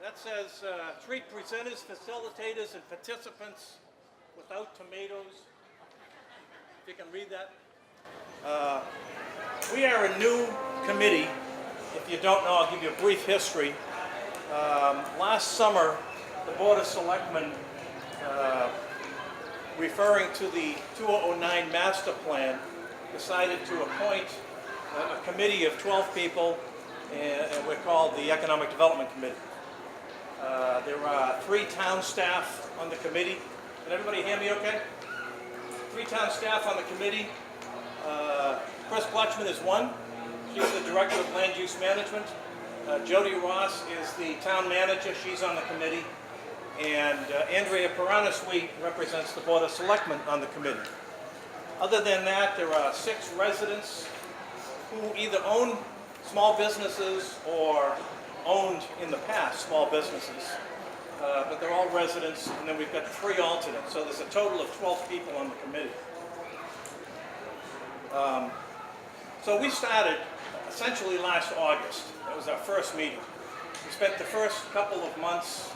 That says treat presenters, facilitators, and participants without tomatoes. If you can read that. We are a new committee. If you don't know, I'll give you a brief history. Last summer, the Board of Selectmen, referring to the 2009 Master Plan, decided to appoint a committee of 12 people, and we're called the Economic Development Committee. There are 3 town staff on the committee. Can everybody hear me okay? 3 town staff on the committee. Chris Clutchman is one. She's the Director of Land Use Management. Jody Ross is the town manager. She's on the committee. And Andrea Piranasweet represents the Board of Selectmen on the committee. Other than that, there are 6 residents who either own small businesses or owned in the past small businesses. But they're all residents, and then we've got 3 alternates. So there's a total of 12 people on the committee. So we started essentially last August. That was our first meeting. We spent the first couple of months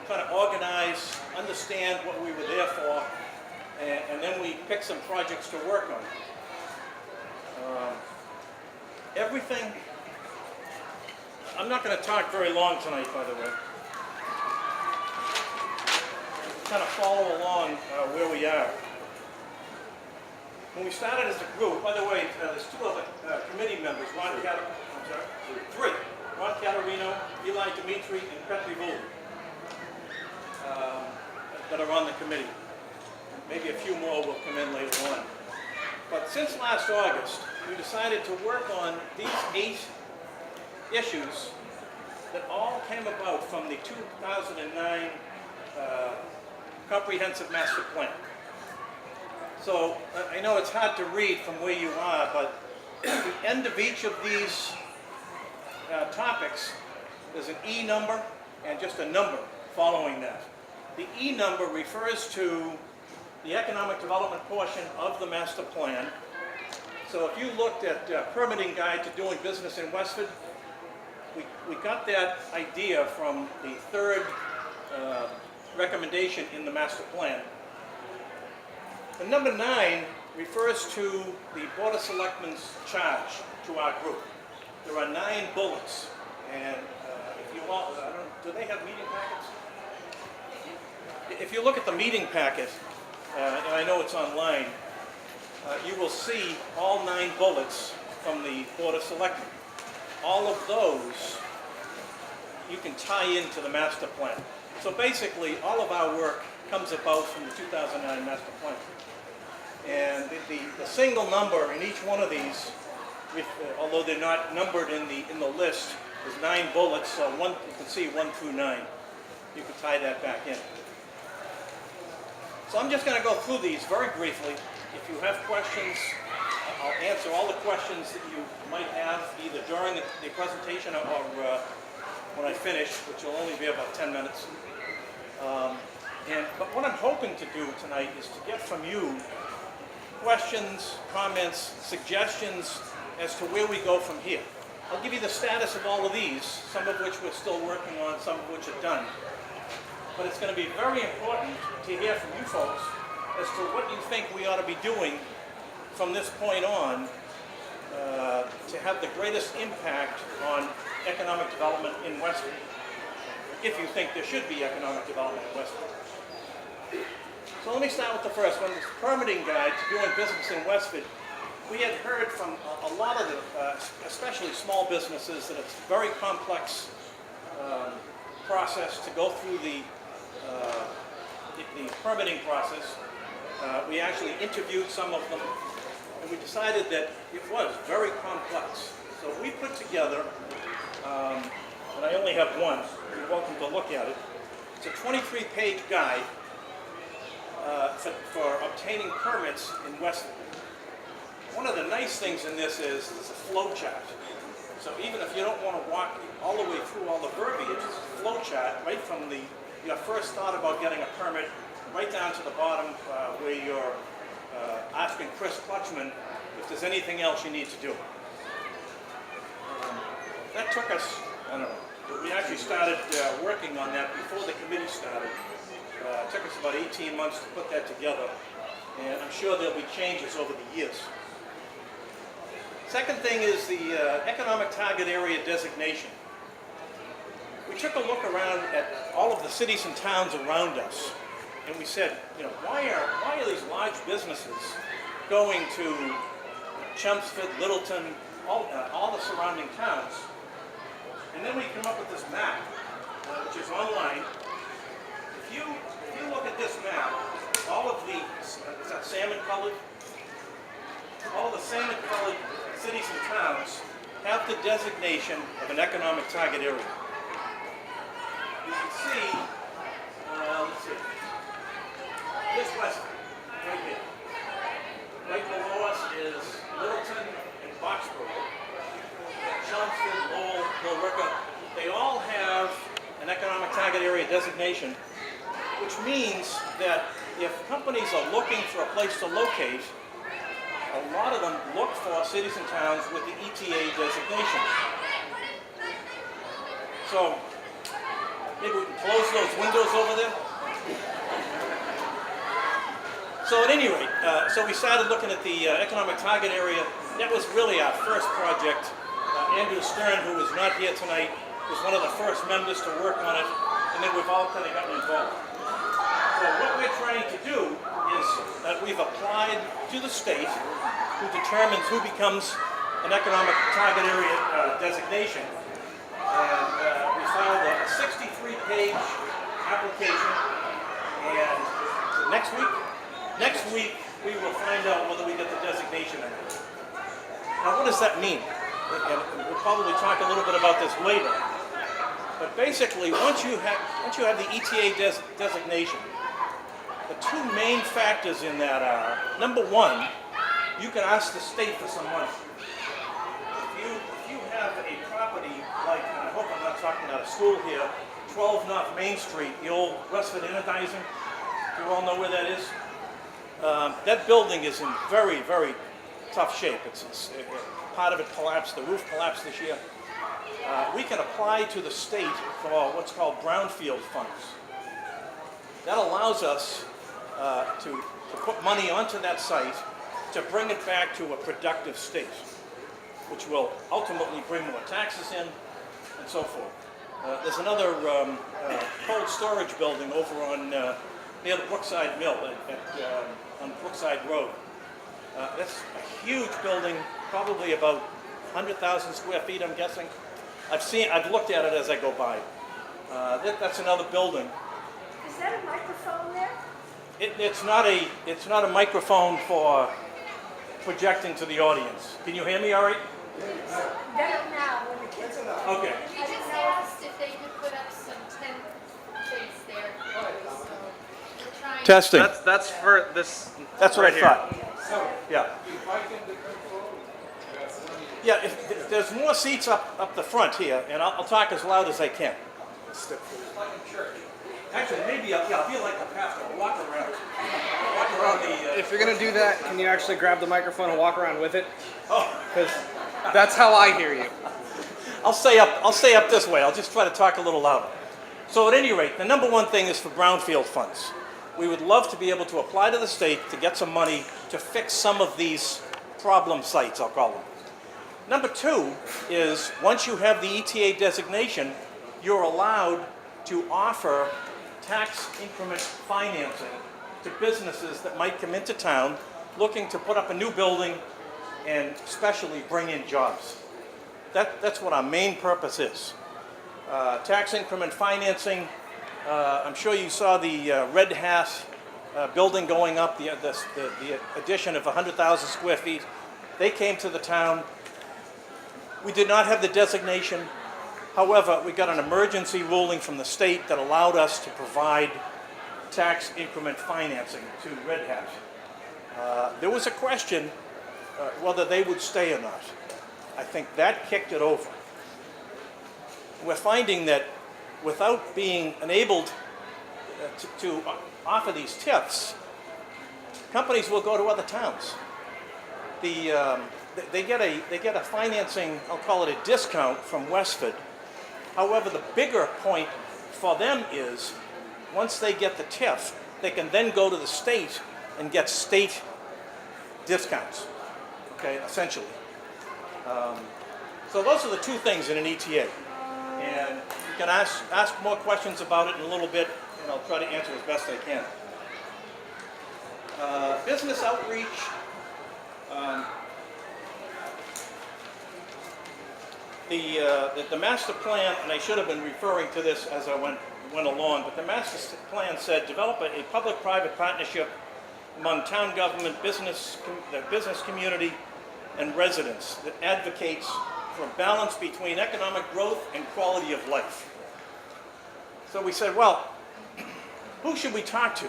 trying to organize, understand what we were there for, and then we picked some projects to work on. Everything, I'm not going to talk very long tonight, by the way. Kind of follow along where we are. When we started as a group, by the way, there's 2 other committee members, Ron Catarino, I'm sorry, 3. Ron Catarino, Eli Dimitri, and Petri Vul, that are on the committee. Maybe a few more will come in later on. But since last August, we decided to work on these 8 issues that all came about from the 2009 Comprehensive Master Plan. So I know it's hard to read from where you are, but at the end of each of these topics, there's an E number and just a number following that. The E number refers to the economic development portion of the master plan. So if you looked at Permitting Guide to Doing Business in Westford, we got that idea from the 3rd recommendation in the master plan. The number 9 refers to the Board of Selectmen's charge to our group. There are 9 bullets, and if you all, do they have meeting packets? If you look at the meeting packet, and I know it's online, you will see all 9 bullets from the Board of Selectmen. All of those you can tie into the master plan. So basically, all of our work comes about from the 2009 master plan. And the single number in each one of these, although they're not numbered in the list, is 9 bullets. So you can see 1 through 9. You can tie that back in. So I'm just going to go through these very briefly. If you have questions, I'll answer all the questions that you might have either during the presentation or when I finish, which will only be about 10 minutes. But what I'm hoping to do tonight is to get from you questions, comments, suggestions as to where we go from here. I'll give you the status of all of these, some of which we're still working on, some of which are done. But it's going to be very important to hear from you folks as to what you think we ought to be doing from this point on to have the greatest impact on economic development in Westford, if you think there should be economic development in Westford. So let me start with the first one, this Permitting Guide to Doing Business in Westford. We had heard from a lot of the, especially small businesses, that it's a very complex process to go through the permitting process. We actually interviewed some of them, and we decided that it was very complex. So we put together, and I only have one, you're welcome to look at it. It's a 23-page guide for obtaining permits in Westford. One of the nice things in this is it's a flow chart. So even if you don't want to walk all the way through all the verbiage, it's a flow chart right from your first thought about getting a permit right down to the bottom where you're asking Chris Clutchman if there's anything else you need to do. That took us, I don't know, we actually actually started working on that before the committee started. It took us about 18 months to put that together, and I'm sure there'll be changes over the years. Second thing is the economic target area designation. We took a look around at all of the cities and towns around us, and we said, why are these large businesses going to Chelmsford, Littleton, all the surrounding towns? And then we come up with this map, which is online. If you look at this map, all of the, is that salmon colored? All the salmon colored cities and towns have the designation of an economic target area. You can see, let's see, this Westford, right here. Right below us is Littleton and Boxborough. Chelmsford, Lowell, Billerica, they all have an economic target area designation, which means that if companies are looking for a place to locate, a lot of them look for cities and towns with the ETA designation. So maybe we can close those windows over there. So at any rate, so we started looking at the economic target area. That was really our first project. Andrew Stern, who is not here tonight, was one of the first members to work on it, and then we've all kind of gotten involved. So what we're trying to do is that we've applied to the state, who determines who becomes an economic target area designation. And we filed a 63-page application, and next week we will find out whether we get the designation or not. Now, what does that mean? And we'll probably talk a little bit about this later. But basically, once you have the ETA designation, the two main factors in that are, number one, you can ask the state for some money. If you have a property like, and I hope I'm not talking out of school here, 12 North Main Street, the old Westford Anodizing, you all know where that is? That building is in very, very tough shape. Part of it collapsed, the roof collapsed this year. We can apply to the state for what's called brownfield funds. That allows us to put money onto that site to bring it back to a productive state, which will ultimately bring more taxes in and so forth. There's another cold storage building over on near the Brookside Mill on Brookside Road. That's a huge building, probably about 100,000 square feet, I'm guessing. I've looked at it as I go by. That's another building. Is that a microphone there? It's not a microphone for projecting to the audience. Can you hear me all right? Better now when the kids are on. Okay. We just asked if they could put up some tent things there. So we're trying. Testing. That's for this. That's what right I here. thought. Yeah. Yeah, if there's more seats up the front here, and I'll talk as loud as I can. Actually, maybe I'll feel like the pastor. I'll walk around. The... If you're gonna do that, can you actually grab the microphone and walk around with it? Oh. Because that's how I hear you. I'll stay up this way. I'll just try to talk a little louder. So at any rate, the number one thing is for brownfield funds. We would love to be able to apply to the state to get some money to fix some of these problem sites, I'll call them. Number two is once you have the ETA designation, you're allowed to offer tax increment financing to businesses that might come into town looking to put up a new building and especially bring in jobs. That's what our main purpose is. Tax increment financing, I'm sure you saw the Red Hat building going up, the addition of 100,000 square feet. They came to the town. We did not have the designation. However, we got an emergency ruling from the state that allowed us to provide tax increment financing to Red Hat. There was a question whether they would stay or not. I think that kicked it over. We're finding that without being enabled to offer these TIFs, companies will go to other towns. They get a financing, I'll call it a discount from Westford, However, the bigger point for them is, once they get the TIF, they can then go to the state and get state discounts, okay, essentially. So those are the two things in an ETA. And you can ask more questions about it in a little bit, and I'll try to answer as best I can. Business outreach. The master plan, and I should have been referring to this as I went along, but the master plan said develop a public-private partnership among town government, the business community, and residents that advocates for a balance between economic growth and quality of life. So we said, well, who should we talk to?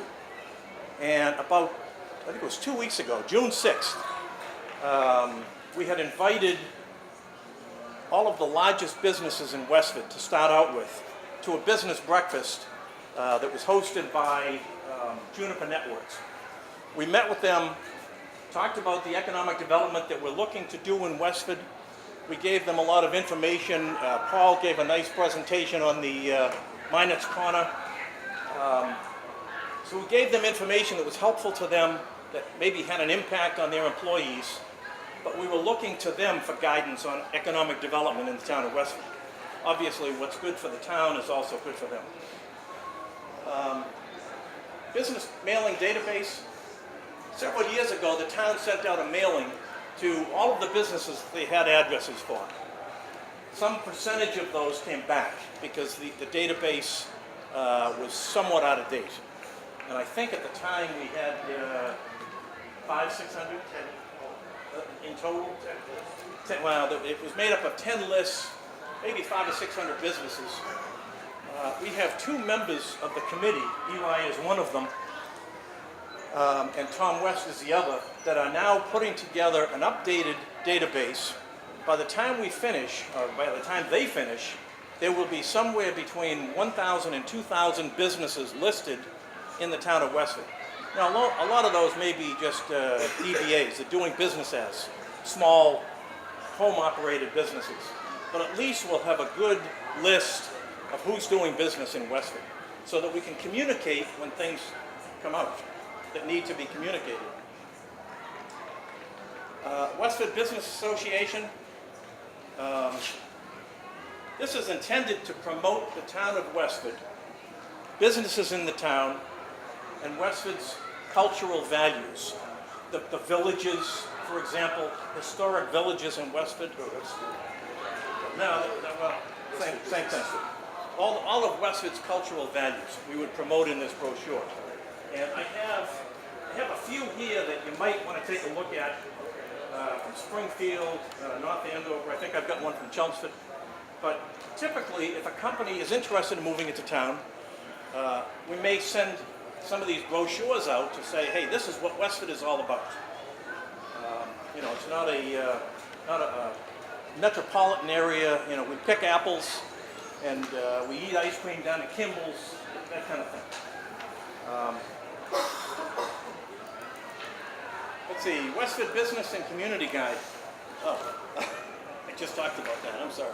And about, I think it was 2 weeks ago, June 6th, we had invited all of the largest businesses in Westford to start out with to a business breakfast that was hosted by Juniper Networks. We met with them, talked about the economic development that we're looking to do in Westford. We gave them a lot of information. Paul gave a nice presentation on the Minot's Corner. So we gave them information that was helpful to them, that maybe had an impact on their employees, but we were looking to them for guidance on economic development in the town of Westford. Obviously, what's good for the town is also good for them. Business mailing database. Several years ago, the town sent out a mailing to all of the businesses they had addresses for. Some percentage of those came back because the database was somewhat out of date. And I think at the time we had 600 in total. Well, it was made up of 10 lists, maybe 500 or 600 businesses. We have two members of the committee, Eli is one of them, and Tom West is the other, that are now putting together an updated database. By the time we finish, or by the time they finish, there will be somewhere between 1,000 and 2,000 businesses listed in the town of Westford. Now, a lot of those may be just DBAs, they're doing business as small, home-operated businesses. But at least we'll have a good list of who's doing business in Westford, so that we can communicate when things come out that need to be communicated. Westford Business Association. This is intended to promote the town of Westford, businesses in the town, and Westford's cultural values. The villages, for example, historic villages in Westford. No, well, same thing. All of Westford's cultural values we would promote in this brochure. And I have a few here that you might want to take a look at from Springfield, North Andover. I think I've got one from Chelmsford. But typically, if a company is interested in moving into town, we may send some of these brochures out to say, hey, this is what Westford is all about. It's not a metropolitan area. We pick apples and we eat ice cream down at Kimball's, that kind of thing. Let's see, Westford Business and Community Guide. Oh, I just talked about that, I'm sorry.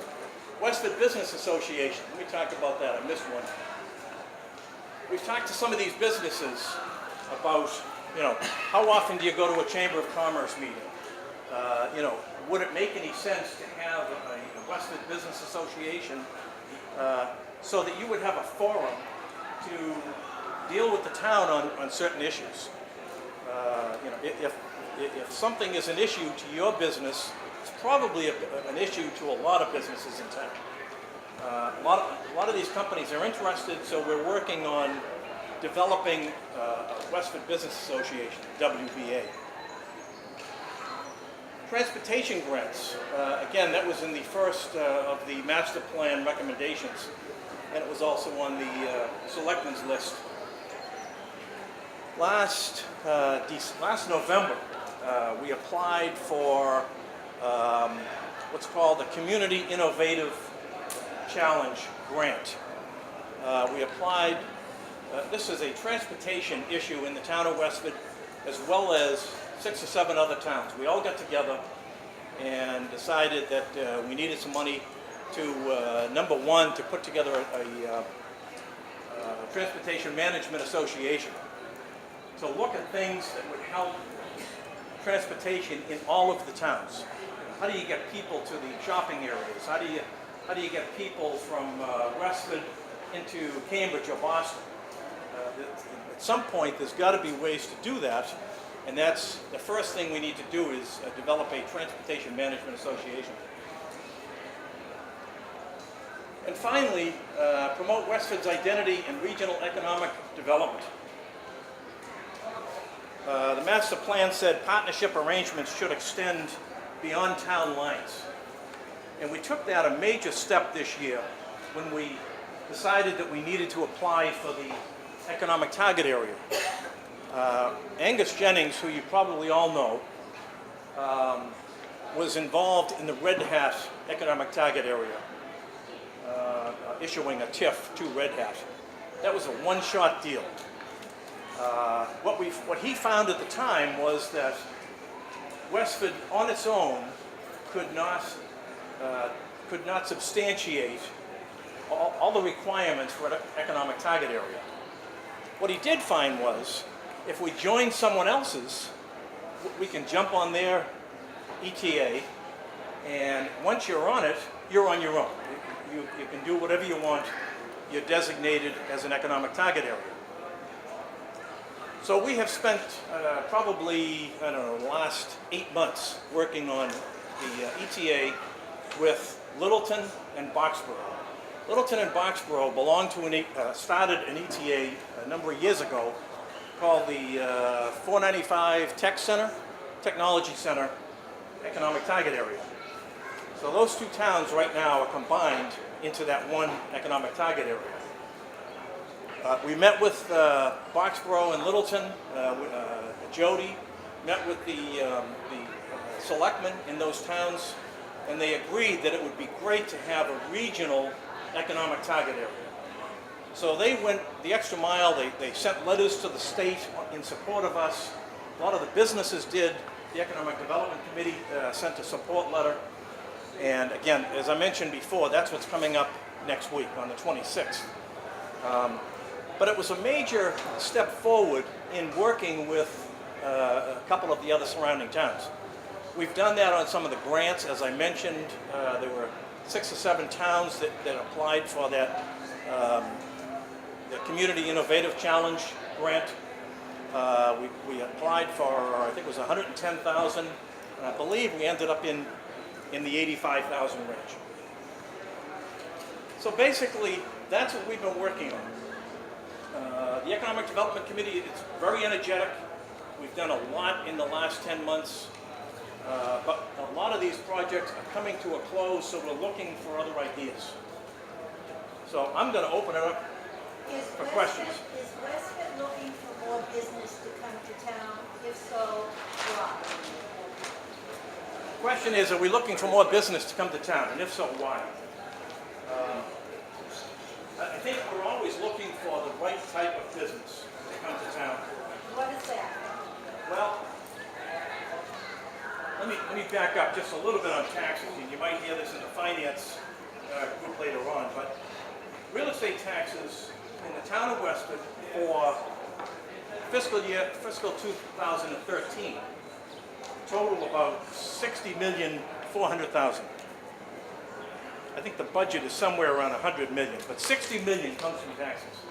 Westford Business Association, let me talk about that, I missed one. We've talked to some of these businesses about, how often do you go to a Chamber of Commerce meeting? Would it make any sense to have a Westford Business Association so that you would have a forum to deal with the town on certain issues? If something is an issue to your business, it's probably an issue to a lot of businesses in town. A lot of these companies are interested, so we're working on developing a Westford Business Association, WBA. Transportation grants. Again, that was in the first of the master plan recommendations, and it was also on the selectmen's list. Last November, we applied for what's called the Community Innovative Challenge Grant. We applied, this is a transportation issue in the town of Westford, as well as 6 or 7 other towns. We all got together and decided that we needed some money to, number one, to put together a Transportation Management Association to look at things that would help transportation in all of the towns. How do you get people to the shopping areas? How do you get people from Westford into Cambridge or Boston? At some point, there's got to be ways to do that, and that's the first thing we need to do is develop a Transportation Management Association. And finally, promote Westford's identity and regional economic development. The master plan said partnership arrangements should extend beyond town lines. And we took that a major step this year when we decided that we needed to apply for the economic target area. Angus Jennings, who you probably all know, was involved in the Red Hat economic target area, issuing a TIF to Red Hat. That was a one-shot deal. What he found at the time was that Westford, on its own, could not substantiate all the requirements for an economic target area. What he did find was, if we join someone else's, we can jump on their ETA, and once you're on it, you're on your own. You can do whatever you want. You're designated as an economic target area. So we have spent probably, I don't know, the last 8 months working on the ETA with Littleton and Boxborough. Littleton and Boxborough belong to started an ETA a number of years ago called the 495 Technology Center Economic Target Area. So those two towns right now are combined into that one economic target area. We met with Boxborough and Littleton. Jody met with the selectmen in those towns, and they agreed that it would be great to have a regional economic target area. So they went the extra mile. They sent letters to the state in support of us. A lot of the businesses did. The Economic Development Committee sent a support letter. And again, as I mentioned before, that's what's coming up next week on the 26th. But it was a major step forward in working with a couple of the other surrounding towns. We've done that on some of the grants. As I mentioned, there were 6 or 7 towns that applied for that the Community Innovative Challenge grant. We applied for, I think it was $110,000, and I believe we ended up in the $85,000 range. So basically, that's what we've been working on. The Economic Development Committee is very energetic. We've done a lot in the last 10 months, but a lot of these projects are coming to a close, so we're looking for other ideas. So I'm going to open it up for questions. Is Westford looking for more business to come to town? If so, why? The question is, are we looking for more business to come to town, and if so, why? I think we're always looking for the right type of business to come to town. What is that? Well, let me back up just a little bit on taxes. You might hear this in the finance group later on, but real estate taxes in the town of Westford for fiscal 2013 total about $60,400,000. I think the budget is somewhere around $100 million, but $60 million comes from taxes.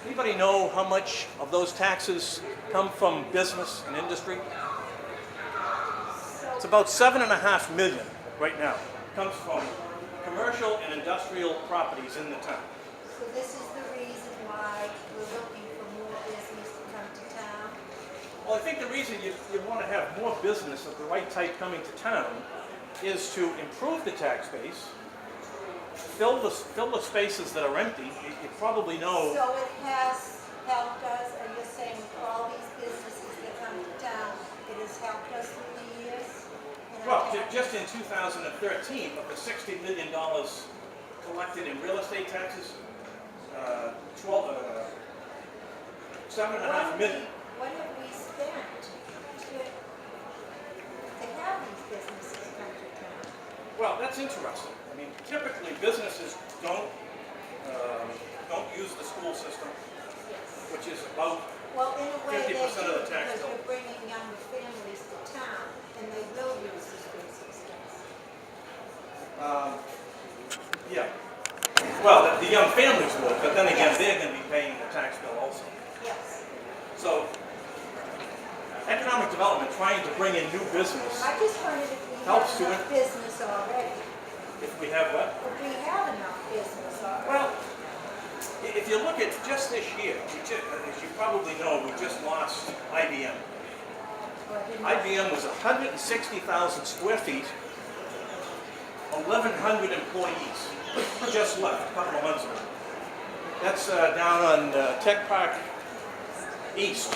Anybody know how much of those taxes come from business and industry? It's about $7.5 million right now. It comes from commercial and industrial properties in the town. So this is the reason why we're looking for more business to come to town? Well, I think the reason you want to have more business of the right type coming to town is to improve the tax base, fill the spaces that are empty. You probably know. So it has helped us, and you're saying with all these businesses that come to town, it has helped us through the years? Well, just in 2013, of the $60 million collected in real estate taxes, $7.5 million. What have we spent to have these businesses come to town? Well, that's interesting. I mean, typically businesses don't use the school system, which is about, Well, in a way, they 50% of do, the tax because bill. you're bringing younger families to town, and they will use the school systems. yeah. Well, the young families would, but then again, Yes. they're going to be paying the tax bill also. Yes. So, economic development, trying to bring in new business, I just wondered if we have Helps to enough business already. if we have what? If we have enough business already. Well, if you look at just this year, as you probably know, we just lost IBM. Or didn't- IBM was 160,000 square feet, 1,100 employees, just left a couple of months ago. That's down on Tech Park East.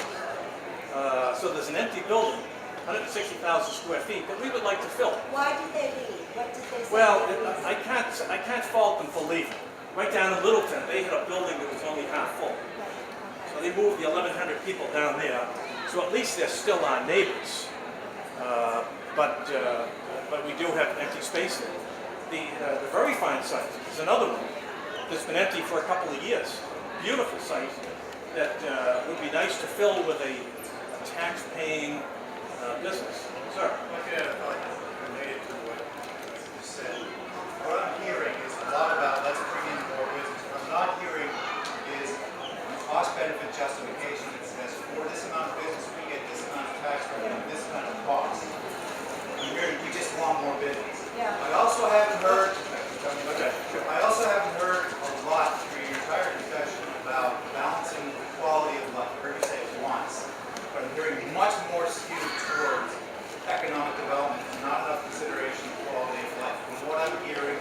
So there's an empty building, 160,000 square feet, that we would like to fill. Why did they leave? What did they say? Well, their reason? I can't fault them for leaving. Right down in Littleton, they had a building that was only half full. Right, So they moved the 1,100 people down there. So at least they're still our neighbors. But we do have empty space there. The Very Fine site is another one that's been empty for a couple of years. Beautiful site that would be nice to fill with a tax-paying business. Sir? Okay, related to what you said. What I'm hearing is a lot about let's bring in more business. What I'm not hearing is cost-benefit justification that says for this amount of business, we get this amount of tax revenue and this amount of cost. I'm hearing we just want more business. Yeah. I also haven't heard, Okay, sure. I also haven't heard a lot through your entire discussion about balancing the quality of life. I heard you say it once, but I'm hearing much more skewed towards economic development and not enough consideration of quality of life. From what I'm hearing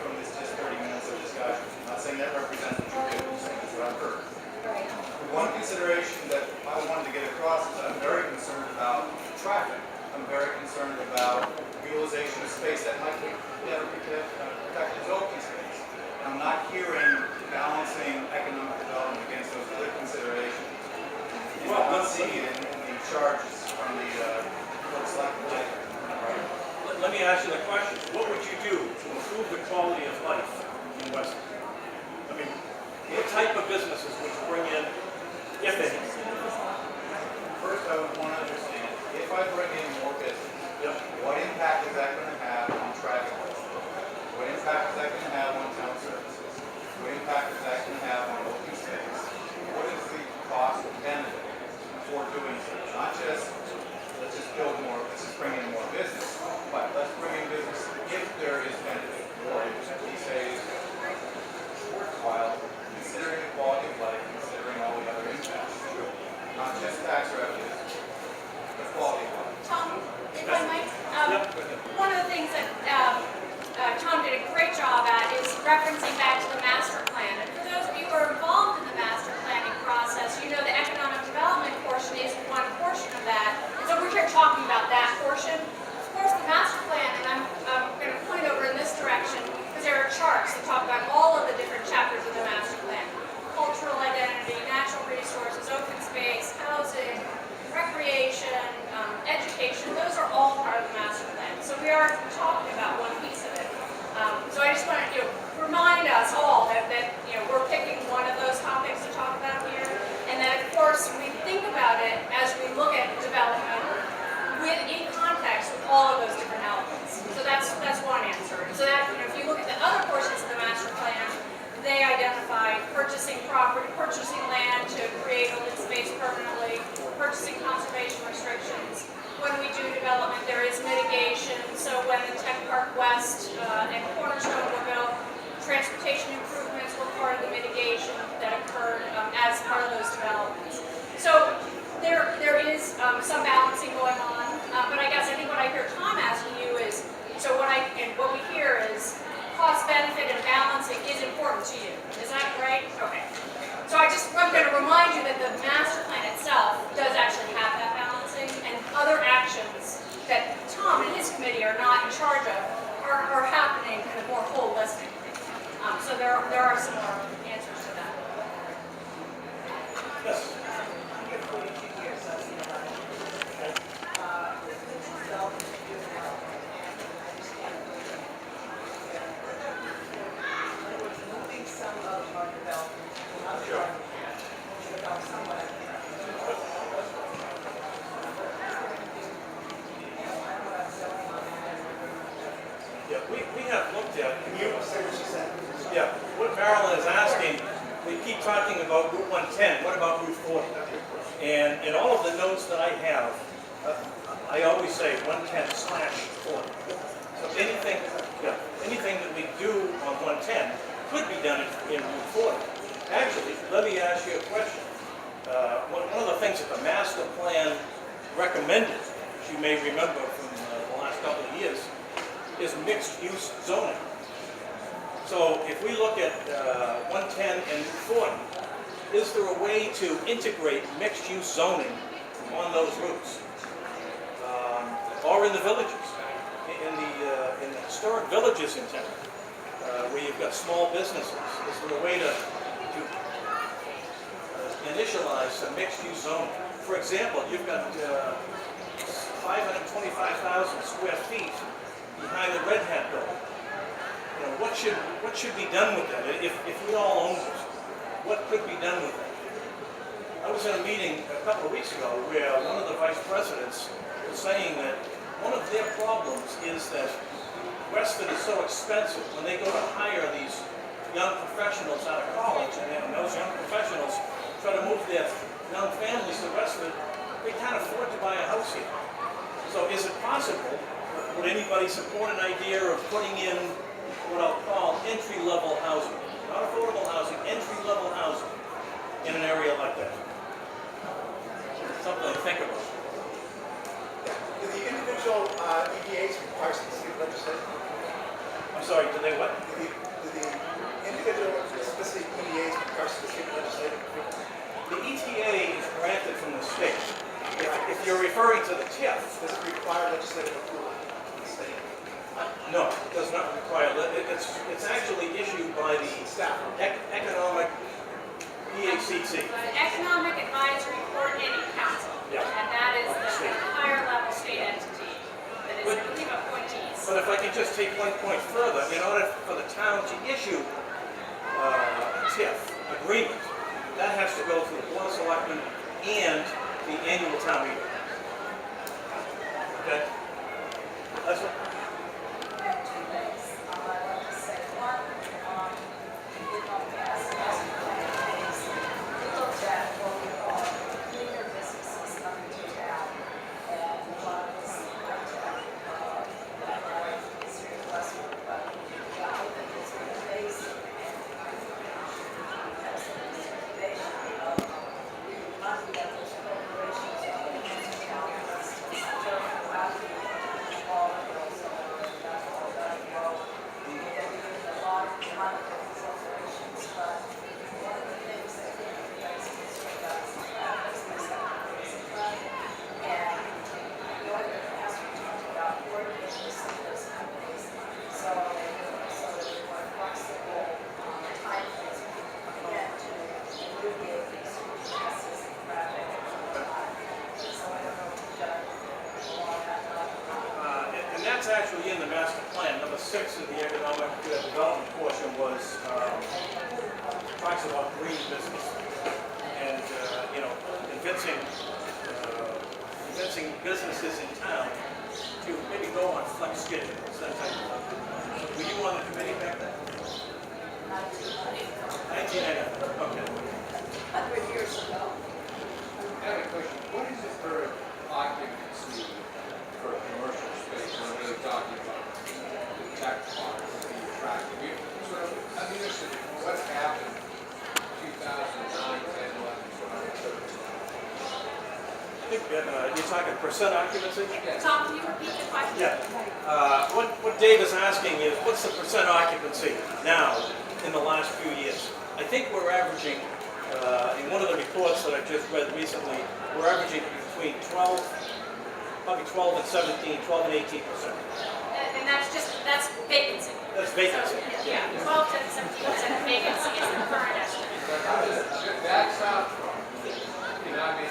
from this just 30 minutes of discussion, I'm not saying that represents the truth, I'm just saying that's what I've heard. Right. The one consideration that I wanted to get across is that I'm very concerned about traffic. I'm very concerned about utilization of space that might be better protected as open space. And I'm not hearing balancing economic development against those other considerations. And Well, I'm not let's seeing it in the charges from the folks like Let me ask you the question. What would you do to improve the quality of life in Westford? I mean, what type of businesses would you bring in, if any? First, I would want to understand, if I bring in more business, Yeah. what impact is that going to have on traffic? What impact is that going to have on town services? What impact is that going to have on open space? What is the cost benefit for doing so? Not just, let's just build more, let's just bring in more business, but let's bring in business if there is benefit, or if we say it's worthwhile, considering the quality of life, considering all the other impacts. Not just tax revenues, but quality of life. Tom, if I might, Yep, go ahead. one of the things that Tom did a great job at is referencing back to the master plan. And for those of you who are involved in the master planning process, you know the economic development portion is one portion of that. And so we're here talking about that portion. Of course, the master plan, and I'm going to point over in this direction, because there are charts that talk about all of the different chapters of the master plan. Cultural identity, natural resources, open space, housing, recreation, education, those are all part of the master plan. So we are talking about one piece of it. So I just want to remind us all that we're picking one of those topics to talk about here, and that of course we think about it as we look at development in context with all of those different elements. So that's one answer. So that if you look at the other portions of the master plan, they identify purchasing property, purchasing land to create open space permanently, purchasing conservation restrictions. When we do development, there is mitigation. So when the Tech Park West and Cornerstone were built, transportation improvements were part of the mitigation that occurred as part of those developments. So there is some balancing going on, but I guess I think what I hear Tom asking you is, so what we hear is cost benefit and balancing is important to you. Is that right? Okay. So I'm going to remind you that the master plan itself does actually have that balancing, and other actions that Tom and his committee are not in charge of are happening kind of more holistically. So there are some more answers to that. Yes. have looked at, Can you say what she said? yeah, what Marilyn is asking, we keep talking about Route 110, what about Route 40? And in all of the notes that I have, I always say 110/40. So anything that we do on 110 could be done in Route 40. Actually, let me ask you a question. One of the things that the master plan recommended, as you may remember from the last couple of years, is mixed-use zoning. So if we look at 110 and 40, is there a way to integrate mixed-use zoning on those routes? Or in the villages, in the historic villages in town, where you've got small businesses? Is there a way to initialize some mixed-use zoning? For example, you've got 525,000 square feet behind the Red Hat building. You know, what should be done with that? If we all own it, what could be done with that? I was in a meeting a couple of weeks ago where one of the vice presidents was saying that one of their problems is that Westford is so expensive. When they go to hire these young professionals out of college, and those young professionals try to move their young families to Westford, they can't afford to buy a house here. So is it possible, would anybody support an idea of putting in what I'll call entry-level housing? Not affordable housing, entry-level housing in an area like that? Something to think about. Do the individual EDAs require specific legislation? I'm sorry, do they what? Do the individual specific EDAs require specific legislation? The ETA is granted from the state. If you're referring to the TIF, Does it require legislative approval from the state? no, it does not require, it's actually issued by the Staff. Economic EACC. Economic Advisory Coordinating Council. Yeah. And that is the higher level state entity that is, I believe, appointees. But if I can just take one point further, in order for the town to issue a TIF agreement, that has to go through the Board of Selectmen and the annual town meeting. Okay? That's what. I have two things. I'd like to say one, we looked at what we call cleaner businesses coming to town. And one is high tech, that is here in Westford, but the other thing is really basic. And I think we have some consideration of money that those corporations are going to town, for instance, turning around all of those, that's all done well. And they're giving a lot of money to these corporations, but one of the things that you guys can sort of business is and the other has to talk about working with some of those companies, so that they're more flexible time frames again to alleviate these stresses and traffic. So I don't know if along that line. And that's actually in the master plan. Number 6 of the economic development portion was, talks about green business. And, convincing businesses in town to maybe go on flex schedules, that type of thing. Were you on the committee back then? 1990. Okay. 100 years ago. I have a question. What is the current occupancy for a commercial space? I'm really talking about the tech part, the attractive. I'm interested in what's happened in 2009, 10, 11, 12, 13. I think you're talking percent occupancy? Tom, can you repeat the question? Yeah. What Dave is asking is, what's the percent occupancy now in the last few years? I think we're averaging, in one of the reports that I just read recently, we're averaging between 12 and 17, 12 and 18%. And that's vacancy. That's vacancy. So, yeah, 12 to 17% vacancy is the current estimate. That's not, I mean, I'm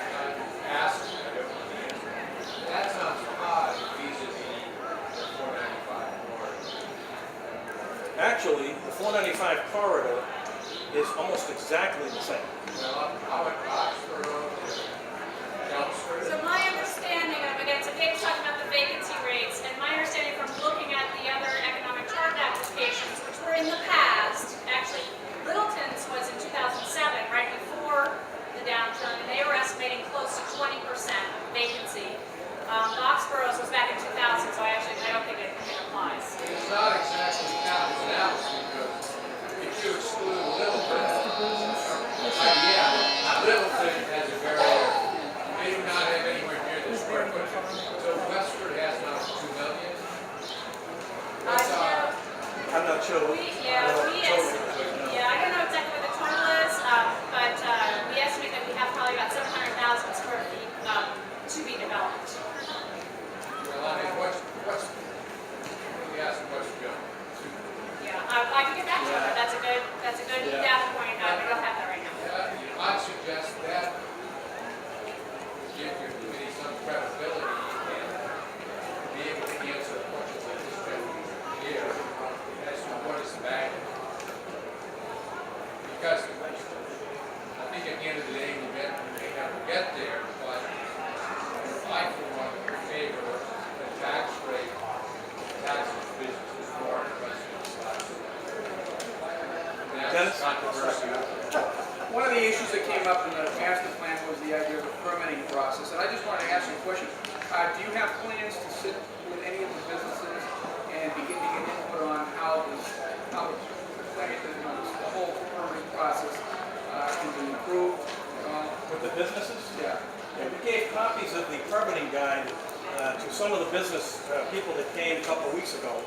asking, I don't know the answer. That sounds high vis-a-vis the 495 corridor. Actually, the 495 corridor is almost exactly the same. Well, how it Oxford Road, Chelmsford. So my understanding of, again, so Dave's talking about the vacancy rates, and my understanding from looking at the other economic chart that in the past, actually, Littleton's was in 2007, right before the downturn, and they were estimating close to 20% vacancy. Foxborough's was back in 2000, so I don't think it applies. It's not exactly apples and apples because if you exclude Littleton, Littleton has a very, they do not have anywhere near the square footage. So Westford has now 2 million. What's our, I'm not sure. I don't know exactly what the total is, but we estimate that we have probably about 700,000 square feet to be developed. well, I mean, what's, let me ask you what's going? Yeah, I can get back to you, but that's a good Yeah. data point. We don't have that right now. I'd suggest that give your committee some credibility and be able to answer questions like this here as to what is back. Because I think at the end of the day, we may never get there, but I for one favor the tax rate, taxes business is more than residence tax. Dennis? That's controversial. One of the issues that came up in the master plan was the idea of the permitting process, and I just wanted to ask you a question. Do you have plans to sit with any of the businesses and begin to get input on how the whole permitting process can be improved? With the businesses? Yeah. Yeah, we gave copies of the permitting guide to some of the business people that came a couple of weeks ago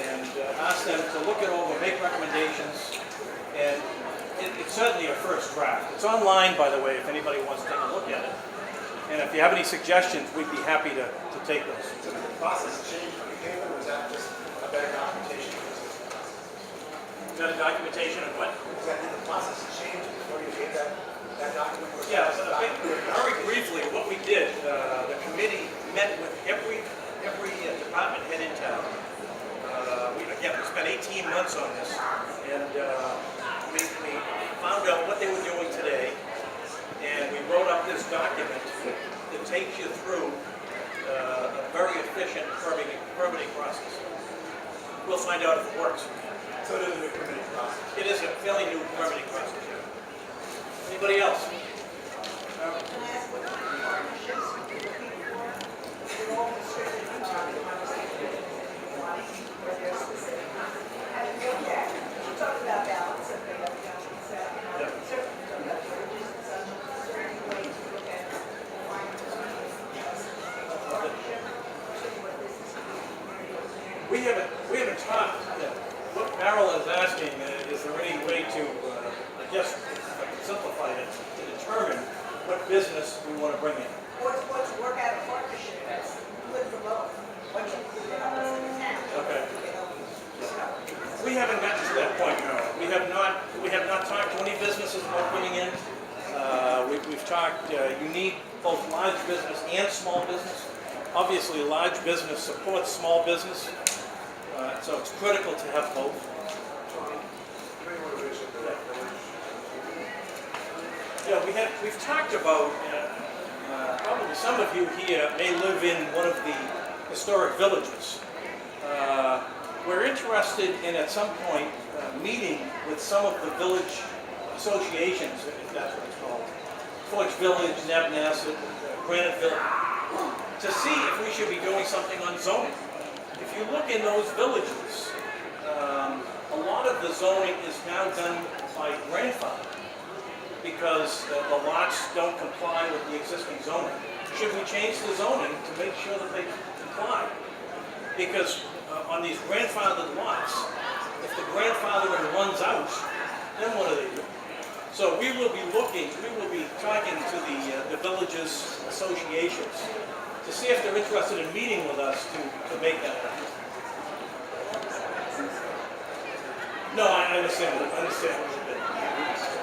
and asked them to look it over, make recommendations, and it's certainly a first draft. It's online, by the way, if anybody wants to take a look at it. And if you have any suggestions, we'd be happy to take those. So the process changed when you gave them, or was that just a better documentation? Is that a documentation of what? Did the process change before you gave that document? Yeah, so very briefly, what we did, the committee met with every department head in town. We spent 18 months on this, and we found out what they were doing today, and we wrote up this document that takes you through a very efficient permitting process. We'll find out if it works. So it is a new permitting process. It is a fairly new permitting process. Yeah. Anybody else? Can I ask what kind of partnerships you're looking for? You're all restricted to where there's specific. Have you looked at, you talked about balance and the other gentleman said, certainly you talked about shortages and such. Is there any way to look at finding a partnership, especially what business community is doing? We haven't talked. What Carol is asking is there any way to, I guess, if I can simplify it, to determine what business we want to bring in. Or to work out a partnership that's good for both. What you do to help us in the town. Okay. To help us. We haven't gotten to that point, Carol. We have not talked to any businesses about bringing in. We've talked. You need both large business and small business. Obviously, large business supports small business. So it's critical to have both. Yeah, we've talked about, probably some of you here may live in one of the historic villages. We're interested in at some point meeting with some of the village associations, if that's what it's called. Forge Village, Nabnasset, Granite Village, to see if we should be doing something on zoning. If you look in those villages, a lot of the zoning is now done by grandfather because the lots don't comply with the existing zoning. Should we change the zoning to make sure that they comply? Because on these grandfathered lots, if the grandfathering runs out, then what do they do? So we will be talking to the villages associations to see if they're interested in meeting with us to make that happen. No, I understand. I understand a little bit.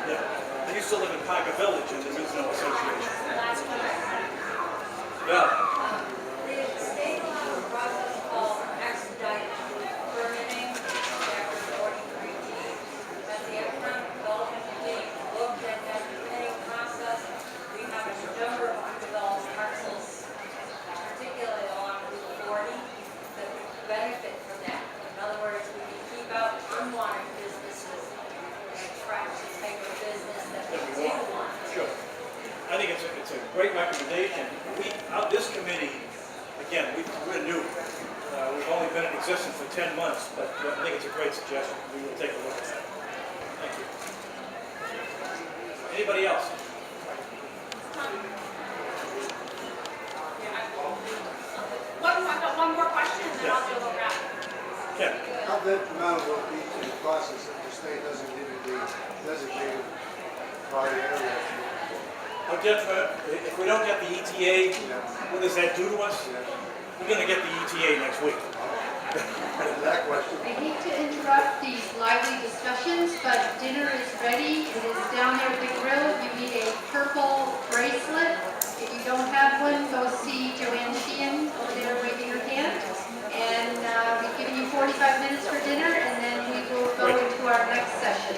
Yeah. I used to live in Parker Village and there is no association. Yeah. The state allowed a process called expedited permitting back in 2019. As the economic development committee looked at that permitting process, we have a number of undeveloped parcels, particularly along Route 40, that would benefit from that. In other words, we can keep out unwanted great recommendation. This committee, again, we're new. We've only been in existence for 10 months, but I think it's a great suggestion. We will take a look at that. Thank you. Anybody else? I've got one more question and then I'll do a little wrap. Ken? How detrimental will it be to the process if the state doesn't give you the designated target area? If we don't get the ETA, what does that do to us? We're going to get the ETA next week. That question. I hate to interrupt these lively discussions, but dinner is ready. It is down there at the grill. You need a purple bracelet. If you don't have one, go see Joanne Sheehan over there waving her hand. And we've given you 45 minutes for dinner, and then we will go into our next session.